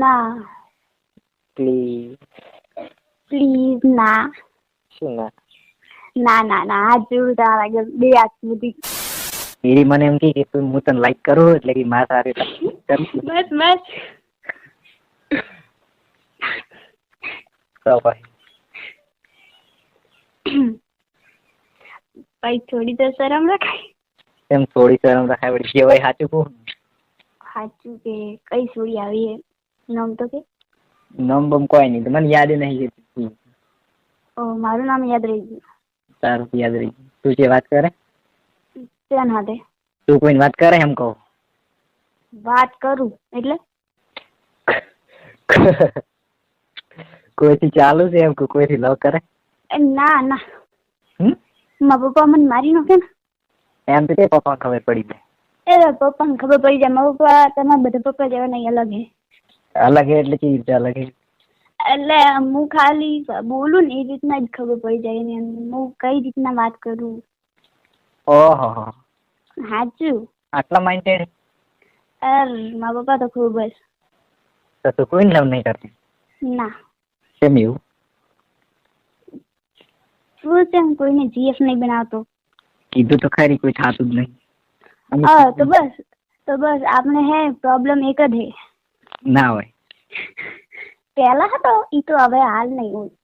ના please. Please ના. શું ના? ના ના ના હાથ જોડું તારા આગળ બે હાથ સુધી. એરી મને એમ કે તું હું તને લાઈક કરું એટલે કે મારા સાથે બસ બસ. તો ભાઈ ભાઈ થોડી તો શરમ રખાય. એમ થોડી શરમ રખાય વળી કેવાય સાચું કહું. સાચું કે કઈ સોડી આવી નામ તો કે નામ બમ કોઈ નહીં, મને યાદ નહીં. ઓ મારું નામ યાદ રહી ગયું. તારું યાદ રહી ગયું. તું જે વાત કરે ત્યાં હાથે તું કોઈને વાત કરે એમ કહું. વાત કરું એટલે કોઈથી ચાલુ છે એમ કોઈથી લવ કરે? ના ના મારા પપ્પા મને મારી નાખે ને એમ તો કે પપ્પાને ખબર પડી જાય. એ પપ્પાને ખબર પડી જાય. મારા પપ્પા તમારા બધા પપ્પા જેવા નહીં, અલગ હે. અલગ હે એટલે કેવી રીતે અલગ હે? એટલે હું ખાલી બોલું ને એ રીતના જ ખબર પડી જાય ને હું કઈ રીતના વાત કરું. ઓહો સાચું. આટલા માઇન્ડેડ? મારા પપ્પા તો ખૂબ જ. તો તું કોઈને લવ નહીં કરતી? ના. કેમ એવું? તું કેમ કોઈને જીએફ નહીં બનાવતો? કીધું તો ખરી કોઈ થતું જ નહીં. તો બસ આપણે હે પ્રોબ્લેમ એક જ હે. ના હોય. પહેલા હતો ઈ તો હવે હાલ નહીં હોય.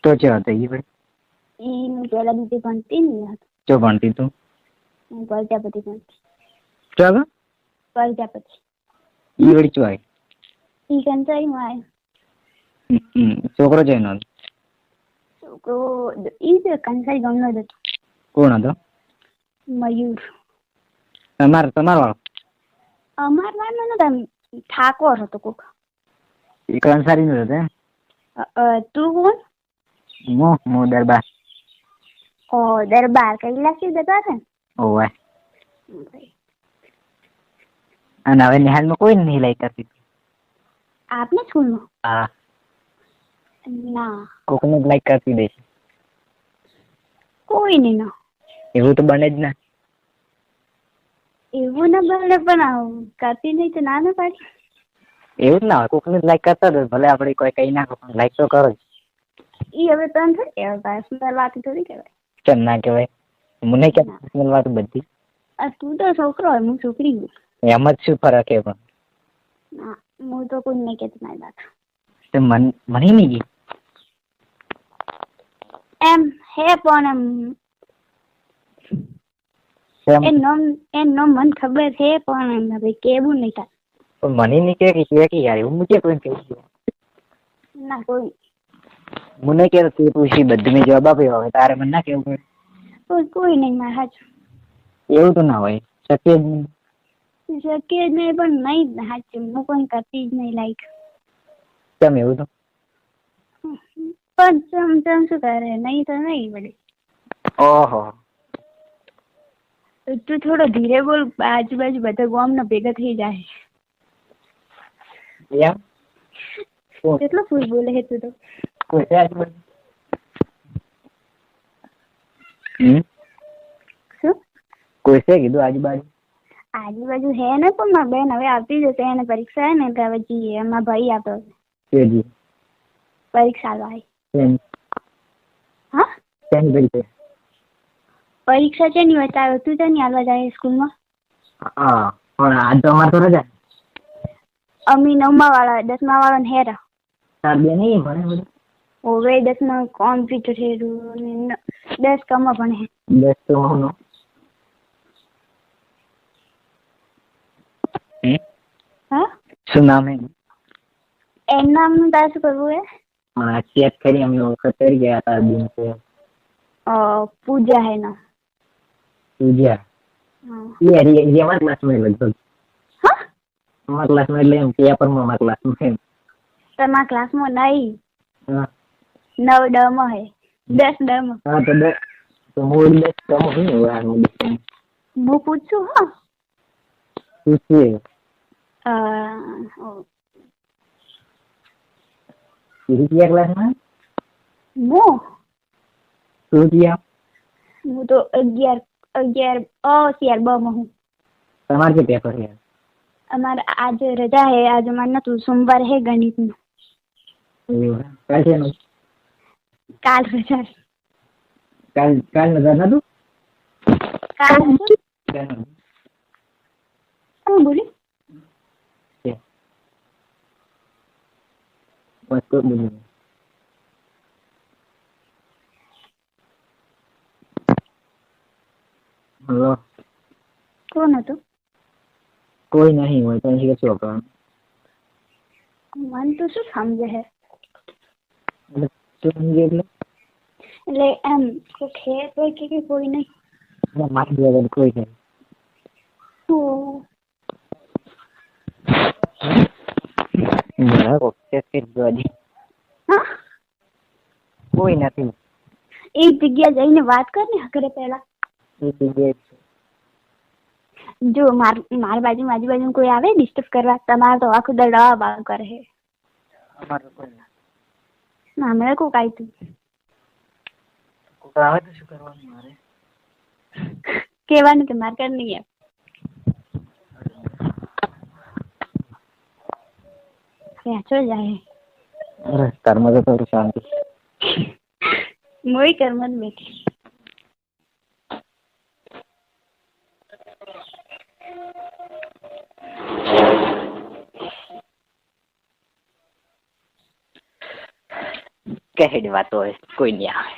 તો જે હતો ઈ ભાઈ? ઈ હું પહેલા બીજે ભણતી નહીં હતો. જો ભણતી તું? હું પ્રજાપતિ ભણતી. ચાલો પ્રજાપતિ. ઈ વળી ચો આવી? ઈ કંચાઈમાં આવ્યો. છોકરો જોઈનો છોકરો ઈ જ કંસાઈ ગામનો જ હતો. કોણ હતો? મયુર. તમારો વાળો? અમાર નાનો નતો, ઠાકોર હતો કોક. એ કંસારી નો હતો એમ? તું કોણ? હું દરબાર. ઓ દરબાર કૈલાસી જતા છે. ઓય. અને હવે નિહાલમાં કોઈ નહીં લાઈક કરતી? આપને સ્કૂલમાં? હા. ના. કોકને જ લાઈક કરતી દે? કોઈ નહીં ના. એવું તો બને જ ના. એવું ના બને પણ કરતી નહીં તો ના ના પાડી. એવું જ ના હોય, કોકને જ લાઈક કરતા હોય ભલે આપણે કોઈ કઈ નાખો પણ લાઈક તો કરો જ. ઈ હવે તને થોડી કહેવાય, પર્સનલ વાત થોડી કહેવાય. કેમ ના કહેવાય? મને કેમ પર્સનલ વાત બધી? તું તો છોકરો હોય, હું છોકરી છું. એમ જ શું ફરક હે પણ? ના હું તો કોઈ નહીં કહેતી મારી વાત. તો મને નહીં ગઈ એમ હે પણ એમ મન ખબર છે પણ હવે કેવું નહીં થાય. મને નહીં કે યાર એવું મુજે કોઈ કહી ના કોઈ મને કે તું પૂછી બધું મેં જવાબ આપ્યો, હવે તારે મને ના કેવું પડે? કોઈ નહીં મારે સાચું. એવું તો ના હોય, શક્ય જ નહીં. શક્ય જ નહીં પણ નહીં સાચું, હું કોઈ કરતી જ નહીં લાઈક. કેમ એવું તો? પણ ચમ શું કરે, નહીં તો નહીં પડે. ઓહો. તું થોડો ધીરે બોલ, આજુબાજુ બધા ગામના ભેગા થઈ જાય. એમ કેટલો ફૂલ બોલે છે તું તો. કોઈ છે આજુબાજુ? શું કોઈ છે કીધું આજુબાજુ? આજુબાજુ હે ને પણ મારી બેન હવે આવતી જશે, એને પરીક્ષા હે ને એટલે હવે જઈએ. એમાં ભાઈ આવતો પરીક્ષા આલવા. હા પરીક્ષા છે ની બતાવ્યો તું છે ની હાલવા જાય સ્કૂલમાં? હા પણ આજ તો અમારે તો રજા. અમી 9મા વાળા 10મા વાળા ને હેરા તાર બે નહીં ભણે બધું? ઓવે 10મા કોમ્પ્યુટર છે, 10 કમાં ભણે. 10 તો હોનો. હા શું નામ હે? એમ નામનું તારે શું કરવું હે? હા ચેક કરી અમે વખત કરી ગયા હતા દિન છે. પૂજા હે ના? પૂજા? હા યાર એ અમારા ક્લાસમાં લગભગ. હા અમારા ક્લાસમાં એટલે એમ પેપરમાં અમારા ક્લાસમાં એમ. તમારા ક્લાસમાં નહીં? હા 9 ડ માં હે, 10 ડ માં. હા તો હું 10 કમ હું હું પૂછું. હા પૂછીએ કયા ક્લાસમાં? હું તો 11 બ માં હું. તમારે કે પેપર છે? અમારે આજે રજા હે, આજે અમારે નતું, સોમવાર હે ગણિત નું. કાલ છે એનું? કાલ રજા. કાલ નજર નતું? કાલ શું બોલી? બસ તો બોલી. હલો. કોણ હતું? કોઈ નહીં હોય તો શું કરવાનું? મન તો શું સમજે હે? એટલે શું સમજે એટલે એમ કોઈ ખેત હોય કે કોઈ નહીં? મારી જોડે કોઈ નહીં. કોઈ નથી. એક જગ્યા જઈને વાત કર ને ઘરે પહેલા. જો મારી બાજુ કોઈ આવે ડિસ્ટર્બ કરવા, તમારે તો આખું દડા બાર કરે છે. હમણાં કોક આવ્યું તું આવે તો શું કરવાનું મારે? કેવાનું કે મારે કર નહીં એમ. ક્યાં જાય? અરે કર્મ તો થોડું શાંતિ. મોઈ કર્મ જ બેઠી. કહેડી વાતો હોય કોઈ નહીં આવે.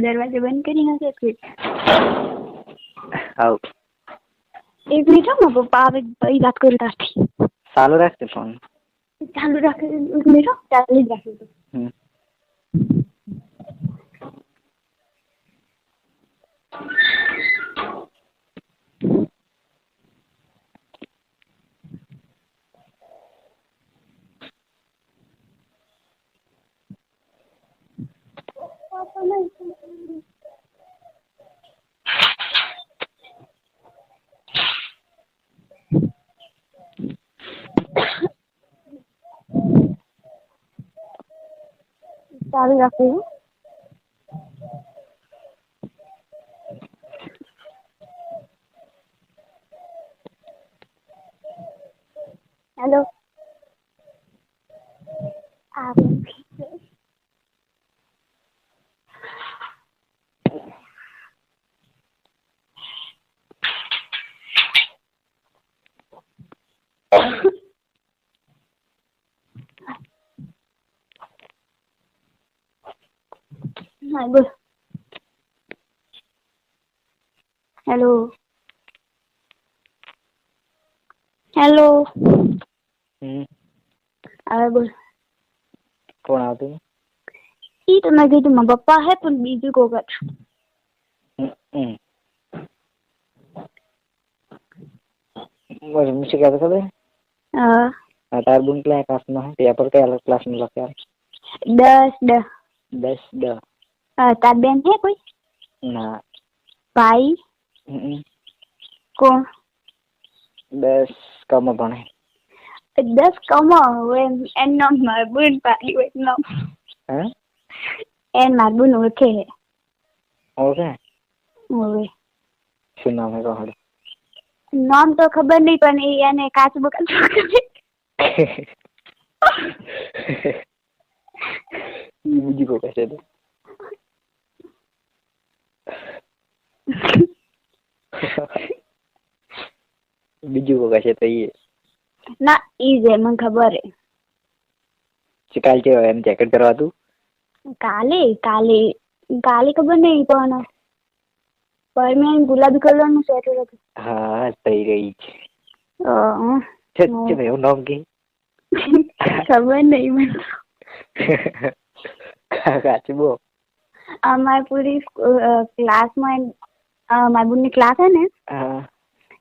દરવાજો બંધ કરી નાખે. આવ એક મિનિટ માં પપ્પા આવે પછી વાત કરું તારથી. ચાલુ રાખજે ફોન. ચાલુ રાખે એક મિનિટ ચાલુ જ રાખજો. ચાલુ રાખજો. હેલો. હા બોલ. હેલો. હેલો. હવે બોલ. કોણ આવતું? ઈ તો મેં કીધું મારા પપ્પા હે પણ બીજું કોક હતું. બસ હું શું કહેતો ખબર? હા. તાર બુન કયા ક્લાસમાં હે? પેપર કયા ક્લાસમાં લખ્યા? 10. તાર બેન હે કોઈ? ના. ભાઈ? કોણ? 10 કમ ભણે. 10 કમ એન નામ માર બુન પાડી હોય નામ. હે? એન માર બુન ઓળખે હે. ઓળખે? ઓળખે. શું નામ હે કહો? નામ તો ખબર નહીં પણ એને કાચબો બીજું કોઈ કહેશે તો બીજું કોઈ કહેશે તો એ ના ઈ જે મને ખબર હે. કાલ છે એમ જેકેટ કરવા તું? કાલે ખબર નહીં પણ મેં ગુલાબી કલર નું સ્વેટર હતું. હા થઈ ગઈ છે. એવું નામ કે ખબર નહીં મને. કાચબો અમારી પૂરી ક્લાસમાં મારી બુનની ક્લાસ હે ને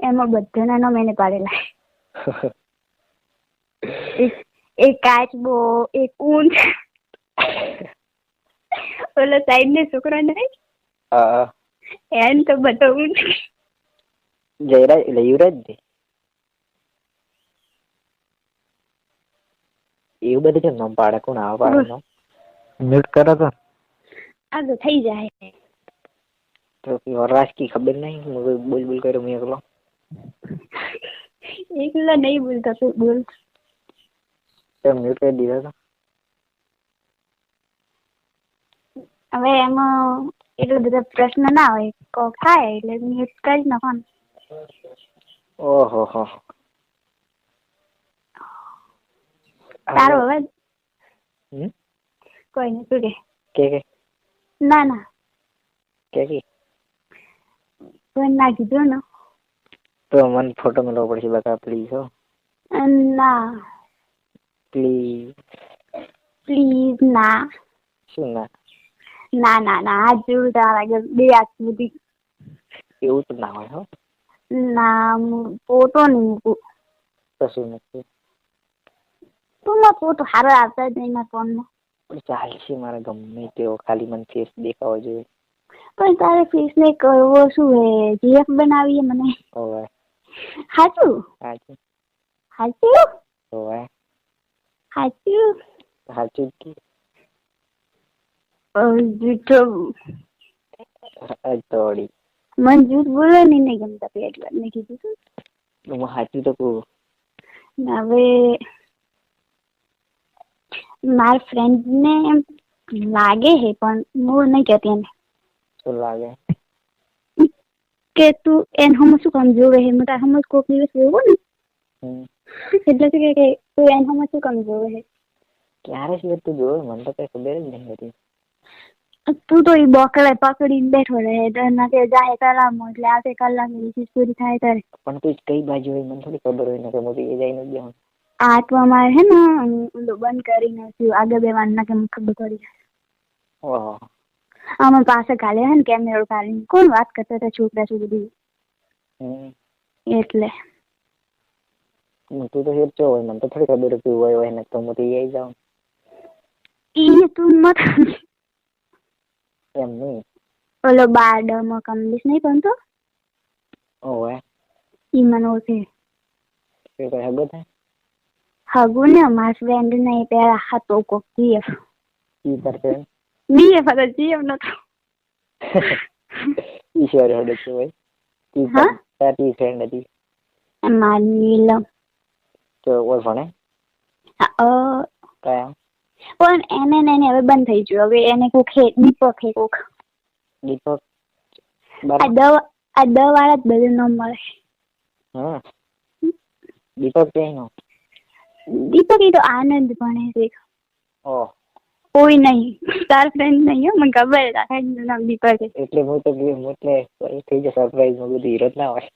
એમાં બધાના નામ એને પાડેલા. એક કાચબો, એક ઊંટ, ઓલો સાઈડ ને છોકરો નહીં એને તો બધો ઊંટ. જયરાજ એટલે યુવરાજ ને એવું બધું કેમ નામ પાડે? કોણ આવા પાડે નામ? મ્યુટ કરો તો આ તો થઈ જાય. તો રાજકી ખબર નહીં બોલ કર્યો મેં એકલો. એકલા નહીં બોલતા તું બોલ. કેમ મ્યુટ કરી દીધો તો? હવે એમાં એટલો બધા પ્રશ્ન ના હોય, કોક થાય એટલે મ્યુટ કરી નાખવાનું. ઓહો હો. તારો અવાજ હમ? કોઈ નહીં, તું કે ના ના કે કોઈ ના કીધું ને. તો મને ફોટો મેળવવો પડશે, બતા પ્લીઝ. હો ના પ્લીઝ. પ્લીઝ ના. શું ના? ના ના ના હાથ જોડું તારા આગળ, બે હાથ સુધી. એવું તો ના હોય. હો ના ફોટો નહીં મૂકું. કશું નથી. તું માં ફોટો સારો આવતા જ નહીં મારા ફોનમાં. પણ ચાલશે, મારે ગમે તેવો, ખાલી મને ફેસ દેખાવો જોઈએ. પણ તારે ફેસ ને કરવો શું હે? જીએફ બનાવીએ મને. ઓવે સાચું સાચું સાચું ઓવે સાચું સાચું જ જૂઠો. તોડી મને જૂઠ બોલો નહીં ગમતા, પેલી વાર મેં કીધું તું. હું સાચું તો કહું. હવે મારા ફ્રેન્ડ ને એમ લાગે છે, પણ હું નહીં કહેતી એને. શું લાગે? કે તું એને હમ શું કામ જોવે છે? હું તારે હમ કોક દિવસ જોવો ને, એટલે શું કે તું એને હમ શું કામ જોવે છે? ક્યારે સિવાય તું જોવે? મને તો કઈ ખબર જ નહીં હતી. તું તો એ બોકડે પકડીને બેઠો રહે, ના કે જાય કલાકમાં, એટલે આવતે કલાકની રિસીઝ પૂરી થાય ત્યારે. પણ તું કઈ બાજુ હોય મને થોડી ખબર હોય ને, કે મોટી એ જઈને જ જાઉં. આ તો અમારે હે ને બંધ કરીને આગળ બે વાર ના કે ખબર પડી જાય. ઓહો. અમે પાસે કાલે હે ને કેમેરો કાઢીને કોણ વાત કરતા હતા છોકરા છોકરી, એટલે તું તો હેરચો હોય, મને તો થોડી ખબર હતી હોય ને, તો મોટી એ જાઉં. એ તું મત એમ નહીં. ઓલો બારડમાં કમલેશ નહીં બનતો. ઓવે ઈ મને ઓળખે. એ કઈ હગો થાય? હગું ને મારા ફ્રેન્ડ ને પેલા હતો કોક જીએફ. ઈ કરતે બીએફ હતો, જીએફ નતો. ઈશ્વર હડે છે ભાઈ. ઈ હા તારી ફ્રેન્ડ હતી મારી નીલમ. તો ઓર ભણે કયા? પણ એને ને એને હવે બંધ થઈ ગયું. હવે એને કોક હે દીપક હે કોક. દીપક આ દવા વાળા જ બધું ન મળે. હા દીપક ક્યાંનો? દીપક એ તો આનંદ ભણે છે. ઓહ કોઈ નહીં, તાર ફ્રેન્ડ નહીં હો, મને ખબર છે તારા ફ્રેન્ડ નું નામ દીપક છે. એટલે હું તો ગયું એટલે થઈ જાય સરપ્રાઈઝ માં, બધું હીરો જ ના હોય.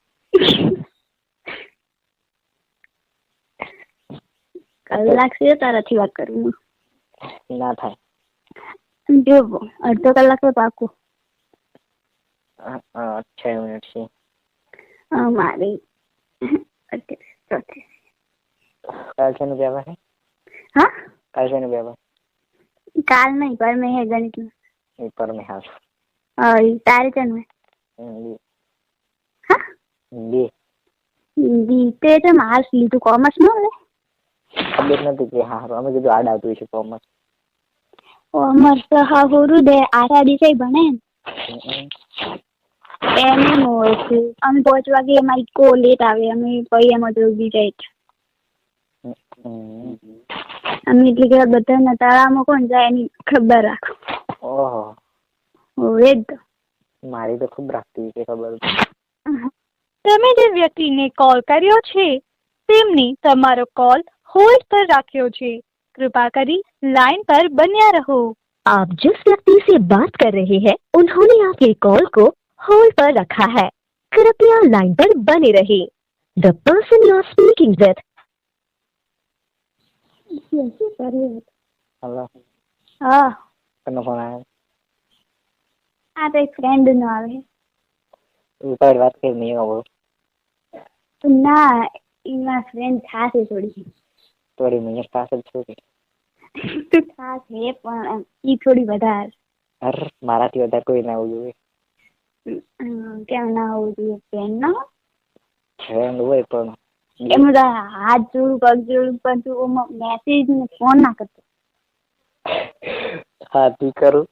કલાક છે તારાથી વાત કરું ના થાય. જો અડધો કલાક તો પાકું. 6 મિનિટ છે મારી. કાલ છે નું પેપર છે? હા કાલ છે નું પેપર? કાલ નહીં, પર મેં હે ગણિત નું. એ પર મેં હાલ. તારે છે ને? હા બે બીતે છે માર્સ લીધું કોમર્સ નો. ખબર નથી કે હા અમે કીધું આડ આવતું છે કોમર્સ. કોમર્સ તો હા હોરું દે આરા દિશાઈ ભણે એને હોય છે. અમે 5 વાગે અમારી કો લેટ આવે, અમે પછી એમાં તો ઉભી જાય. અમે એટલે કે બધાના તાળામાં કોણ જાય એની ખબર રાખો. ઓહો હોય જ. મારી તો ખૂબ રાખતી છે ખબર. તમે જે વ્યક્તિને કોલ કર્યો છે તેમની તમારો કોલ होल्ड पर राख्यो छे, कृपा करी लाइन पर बन्या रहो। आप जिस व्यक्ति से बात कर रहे हैं उन्होंने आपके कॉल को होल्ड पर रखा है, कृपया लाइन पर बने रहिए। The person you are speaking with. Hello હા તને ફોન આવ્યો? આ તો એક ફ્રેન્ડ નો આવે. ઉપર વાત કરી નહીં આવો. ના એમાં ફ્રેન્ડ ખાસ છે થોડી. થોડી મને ખાસ જ છું કે તું ખાસ છે પણ ઈ થોડી વધારે. હર મારાથી વધારે કોઈ ના આવવું જોઈએ. કેમ ના હોવું જોઈએ? ફ્રેન્ડ ના ફ્રેન્ડ હોય પણ એમ હાથ જોડું પગ જોડું પણ તું મેસેજ ને ફોન ના કરતો. હા તું કરું